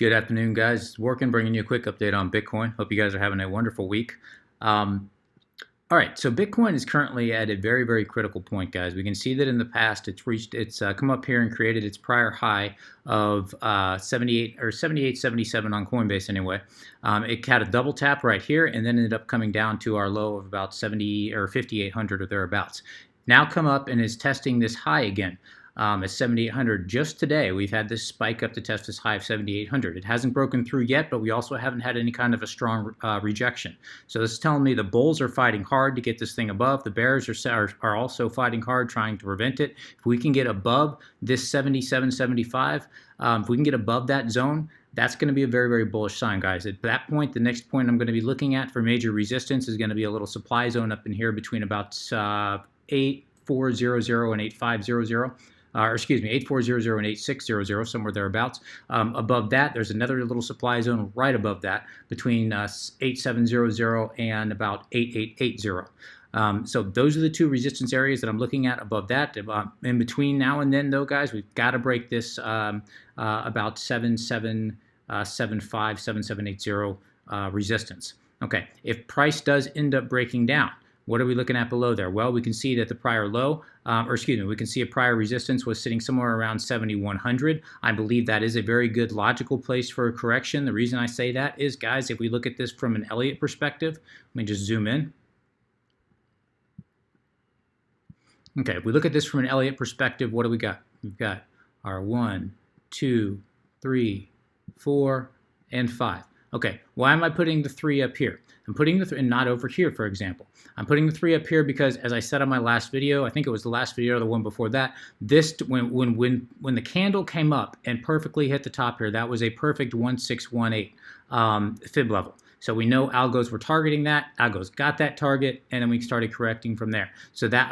Good afternoon, guys. It's Working, bringing you a quick update on Bitcoin. Hope you guys are having a wonderful week. All right, so Bitcoin is currently at a very, very critical point, guys. We can see that in the past it's come up here and created its prior high of 78 or 78.77 on Coinbase anyway. It had a double tap right here and then ended up coming down to our low of about 70 or 5,800 or thereabouts. Now come up and is testing this high again. At 7,800 just today. We've had this spike up to test this high of 7,800. It hasn't broken through yet, but we also haven't had any kind of a strong rejection. So this is telling me the bulls are fighting hard to get this thing above. The bears are also fighting hard trying to prevent it. If we can get above this 77.75, if we can get above that zone, that's going to be a very, very bullish sign, guys. At that point, the next point I'm going to be looking at for major resistance is going to be a little supply zone up in here between about 8,400 and 8,500. Or excuse me, 8,400 and 8,600, somewhere thereabouts. Above that, there's another little supply zone right above that between 8,700 and about 8,880. So those are the two resistance areas that I'm looking at above that. In between now and then, though, guys, we've got to break this about 7,775, 7,780 resistance. Okay, if price does end up breaking down, what are we looking at below there? Well, we can see that the prior low, we can see a prior resistance was sitting somewhere around 7,100. I believe that is a very good logical place for a correction. The reason I say that is, guys, if we look at this from an Elliott perspective, let me just zoom in. Okay, if we look at this from an Elliott perspective, what do we got? We've got our 1, 2, 3, 4, and 5. Okay, why am I putting the 3 up here? I'm putting the 3 and not over here, for example. I'm putting the 3 up here because, as I said on my last video, I think it was the last video or the one before that, this when the candle came up and perfectly hit the top here, that was a perfect 1618 fib level. So we know algos were targeting that. Algos got that target, and then we started correcting from there. So that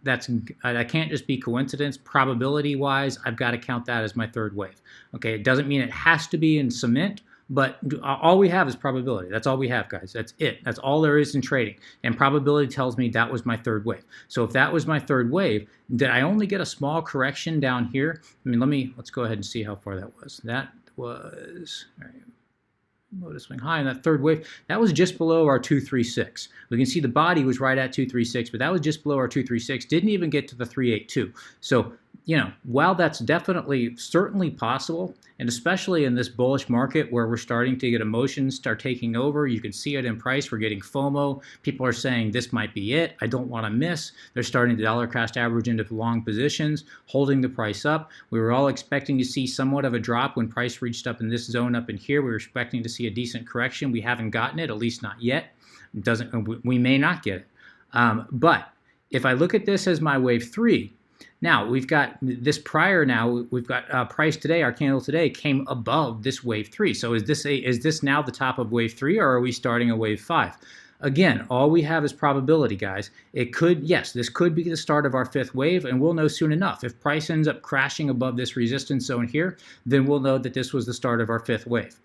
that can't just be coincidence. Probability-wise, I've got to count that as my third wave. Okay, it doesn't mean it has to be in cement, but all we have is probability. That's all we have, guys. That's it. That's all there is in trading. And probability tells me that was my third wave. So if that was my third wave, did I only get a small correction down here? I mean, let's go ahead and see how far that was. That was, all right, lotus swing high, and that third wave, that was just below our 236. We can see the body was right at 236, but that was just below our 236. Didn't even get to the 382. So, you know, while that's certainly possible, and especially in this bullish market where we're starting to get emotions start taking over, you can see it in price. We're getting FOMO. People are saying this might be it. I don't want to miss. They're starting to dollar cost average into long positions, holding the price up. We were all expecting to see somewhat of a drop when price reached up in this zone up in here. We were expecting to see a decent correction. We haven't gotten it, at least not yet. We may not get it. But if I look at this as my wave 3, now we've got this prior. Now we've got price today. Our candle today came above this wave 3. So is this now the top of wave 3, or are we starting a wave 5? Again, all we have is probability, guys. This could be the start of our 5th wave, and we'll know soon enough. If price ends up crashing above this resistance zone here, then we'll know that this was the start of our 5th wave.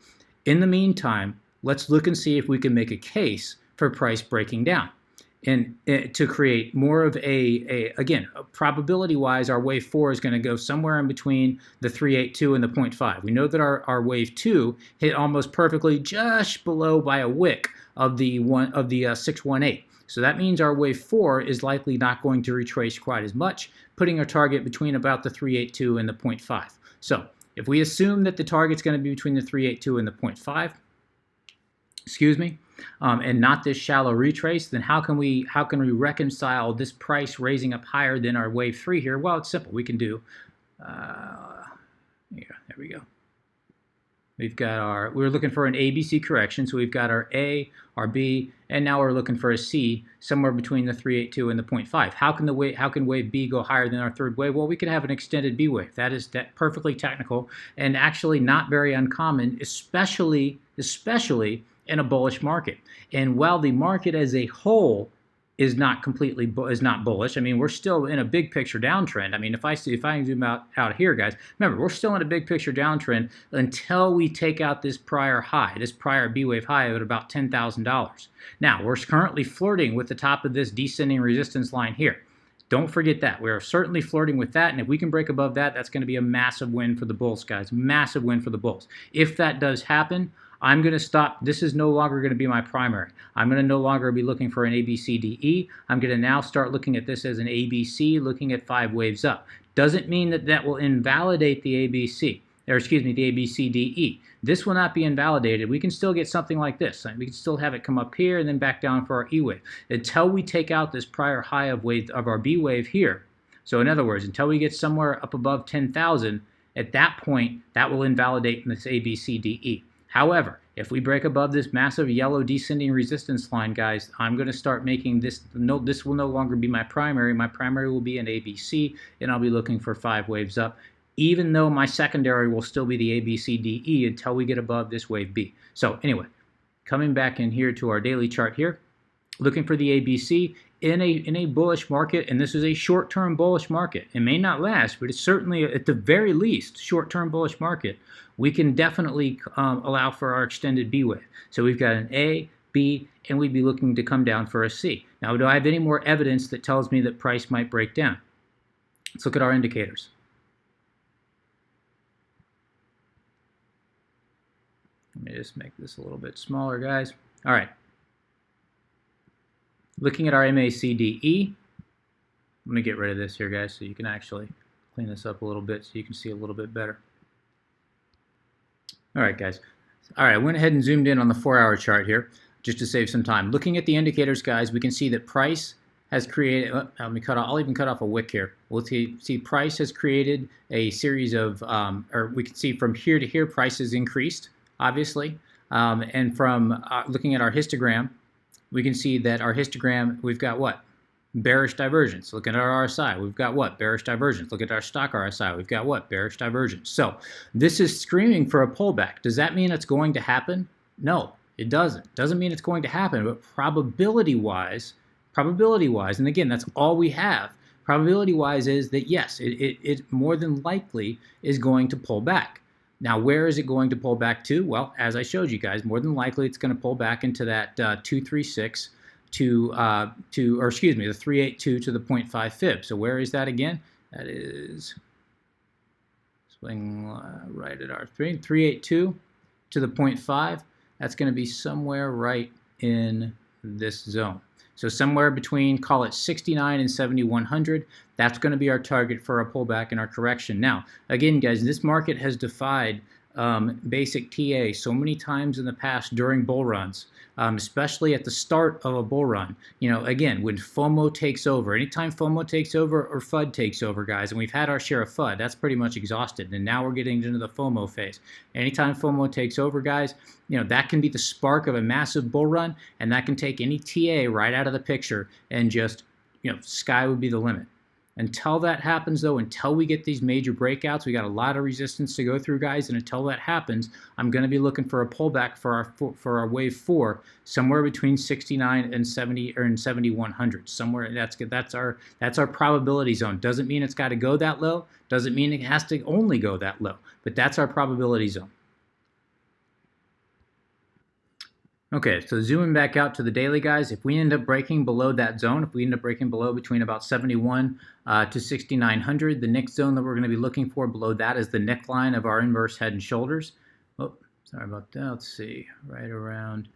In the meantime, let's look and see if we can make a case for price breaking down. And to create more of again, probability-wise, our wave 4 is going to go somewhere in between the 382 and the 0.5. We know that our wave 2 hit almost perfectly just below by a wick of the 618. So that means our wave 4 is likely not going to retrace quite as much, putting our target between about the 382 and the 0.5. So if we assume that the target's going to be between the 382 and the 0.5, and not this shallow retrace, then how can we reconcile this price raising up higher than our wave 3 here? Well, it's simple. We can do, there we go. We've got we're looking for an ABC correction, so we've got our A, our B, and now we're looking for a C somewhere between the 382 and the 0.5. How can wave B go higher than our third wave? Well, we could have an extended B wave. That is perfectly technical and actually not very uncommon, especially in a bullish market. And while the market as a whole is not bullish, I mean, we're still in a big picture downtrend. I mean, if I zoom out here, guys, remember, we're still in a big picture downtrend until we take out this prior high, this prior B wave high at about $10,000. Now, we're currently flirting with the top of this descending resistance line here. Don't forget that. We are certainly flirting with that, and if we can break above that, that's going to be a massive win for the bulls, guys. Massive win for the bulls. If that does happen, I'm going to stop. This is no longer going to be my primary. I'm going to no longer be looking for an A, B, C, D, E. I'm going to now start looking at this as an ABC, looking at 5 waves up. Doesn't mean that that will invalidate the ABC, or excuse me, the A, B, C, D, E. This will not be invalidated. We can still get something like this. We can still have it come up here and then back down for our E wave. Until we take out this prior high of our B wave here. So in other words, until we get somewhere up above 10,000, at that point, that will invalidate this A, B, C, D, E. However, if we break above this massive yellow descending resistance line, guys, I'm going to start making this, this will no longer be my primary. My primary will be an ABC, and I'll be looking for 5 waves up, even though my secondary will still be the A, B, C, D, E until we get above this wave B. So anyway, coming back in here to our daily chart here, looking for the ABC in a bullish market, and this is a short-term bullish market. It may not last, but it's certainly, at the very least, short-term bullish market. We can definitely allow for our extended B wave. So we've got an A, B, and we'd be looking to come down for a C. Now, do I have any more evidence that tells me that price might break down? Let's look at our indicators. Let me just make this a little bit smaller, guys. All right. Looking at our MACDE, let me get rid of this here, guys, so you can actually clean this up a little bit so you can see a little bit better. All right, guys. All right, I went ahead and zoomed in on the 4-hour chart here just to save some time. Looking at the indicators, guys, we can see that price has created, let me cut off, I'll even cut off a wick here. We'll see price has created a series of, or we can see from here to here, price has increased, obviously. And from looking at our histogram, we can see that our histogram, we've got what? Bearish divergence. Look at our RSI. We've got what? Bearish divergence. Look at our stock RSI. We've got what? Bearish divergence. So this is screaming for a pullback. Does that mean it's going to happen? No, it doesn't. Doesn't mean it's going to happen, but probability-wise, and again, that's all we have, probability-wise is that yes, it more than likely is going to pull back. Now, where is it going to pull back to? Well, as I showed you guys, more than likely it's going to pull back into that 236 or excuse me, the 382 to the 0.5 fib. So where is that again? That is swing right at our 382 to the 0.5. That's going to be somewhere right in this zone. So somewhere between, call it 69 and 7100, that's going to be our target for a pullback in our correction. Now, again, guys, this market has defied basic TA so many times in the past during bull runs, especially at the start of a bull run. You know, again, when FOMO takes over, anytime FOMO takes over or FUD takes over, guys, and we've had our share of FUD, that's pretty much exhausted, and now we're getting into the FOMO phase. Anytime FOMO takes over, guys, you know, that can be the spark of a massive bull run, and that can take any TA right out of the picture and just, you know, sky would be the limit. Until that happens, though, until we get these major breakouts, we got a lot of resistance to go through, guys, and until that happens, I'm going to be looking for a pullback for our wave 4, somewhere between 69 and 70 or in 7100. Somewhere that's our probability zone. Doesn't mean it's got to go that low. Doesn't mean it has to only go that low, but that's our probability zone. Okay, so zooming back out to the daily, guys, if we end up breaking below that zone, if we end up breaking below between about 71 to 6900, the next zone that we're going to be looking for below that is the neckline of our inverse head and shoulders. Oh, sorry about that. Let's see, right around.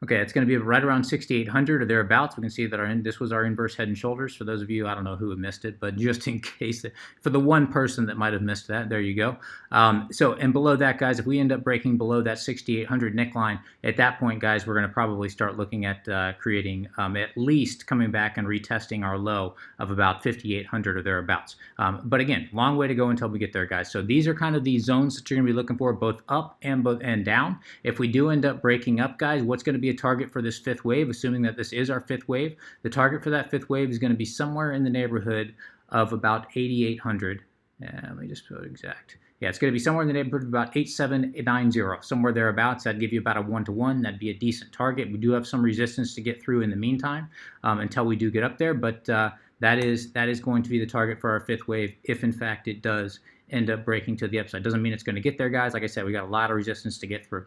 Okay, it's going to be right around 6,800 or thereabouts. We can see that this was our inverse head and shoulders. For those of you, I don't know who have missed it, but just in case, for the one person that might have missed that, there you go. And below that, guys, if we end up breaking below that 6,800 neckline, at that point, guys, we're going to probably start looking at creating at least coming back and retesting our low of about 5,800 or thereabouts. But again, long way to go until we get there, guys. So these are kind of the zones that you're going to be looking for, both up and down. If we do end up breaking up, guys, what's going to be a target for this 5th wave, assuming that this is our 5th wave? The target for that 5th wave is going to be somewhere in the neighborhood of about 8,800. Let me just put exact. Yeah, it's going to be somewhere in the neighborhood of about 8,790, somewhere thereabouts. That'd give you about a 1-to-1. That'd be a decent target. We do have some resistance to get through in the meantime until we do get up there, but that is going to be the target for our 5th wave if, in fact, it does end up breaking to the upside. Doesn't mean it's going to get there, guys. Like I said, we got a lot of resistance to get through.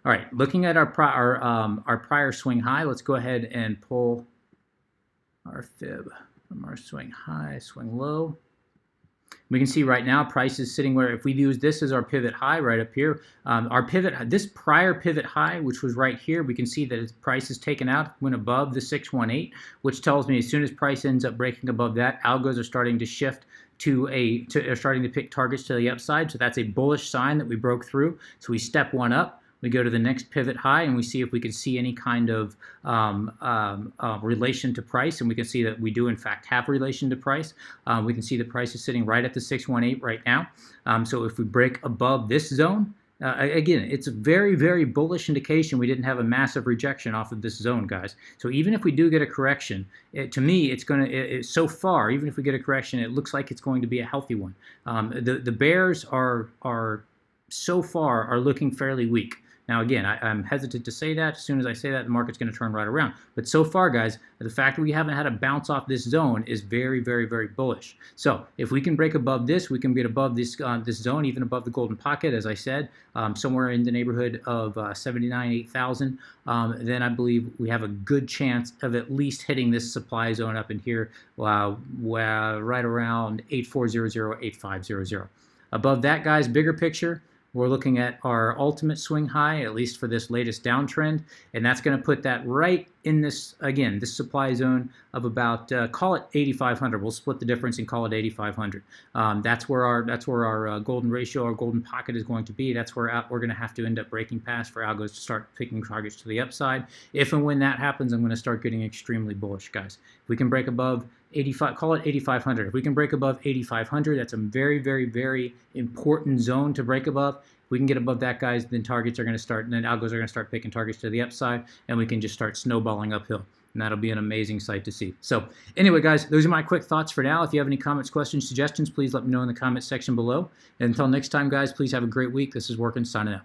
All right, looking at our prior swing high, let's go ahead and pull our fib. from our swing high, swing low. We can see right now price is sitting where, if we use this as our pivot high right up here, our pivot, this prior pivot high, which was right here, we can see that its price is taken out, went above the 618, which tells me as soon as price ends up breaking above that, algos are starting to shift are starting to pick targets to the upside. So that's a bullish sign that we broke through. So we step one up. We go to the next pivot high and we see if we can see any kind of relation to price, and we can see that we do in fact have relation to price. We can see the price is sitting right at the 618 right now. So if we break above this zone, again, it's a very, very bullish indication we didn't have a massive rejection off of this zone, guys. So even if we do get a correction, to me, it's going to, so far, even if we get a correction, it looks like it's going to be a healthy one. The bears are so far are looking fairly weak. Now, again, I'm hesitant to say that. As soon as I say that, the market's going to turn right around. But so far, guys, the fact that we haven't had a bounce off this zone is very, very, very bullish. So if we can break above this, we can get above this this zone, even above the golden pocket, as I said, somewhere in the neighborhood of 79, 8,000. Then I believe we have a good chance of at least hitting this supply zone up in here, right around 8400, 8500. Above that, guys, bigger picture, we're looking at our ultimate swing high, at least for this latest downtrend, and that's going to put that right in this, again, this supply zone of about, call it 8,500. We'll split the difference and call it 8,500. That's where our golden ratio, our golden pocket is going to be. That's where we're going to have to end up breaking past for algos to start picking targets to the upside. If and when that happens, I'm going to start getting extremely bullish, guys. If we can break above 85, call it 8,500. If we can break above 8,500, that's a very, very, very important zone to break above. If we can get above that, guys, then targets are going to start, and then algos are going to start picking targets to the upside, and we can just start snowballing uphill. And that'll be an amazing sight to see. So anyway, guys, those are my quick thoughts for now. If you have any comments, questions, suggestions, please let me know in the comments section below. And until next time, guys, please have a great week. This is Workin, signing out.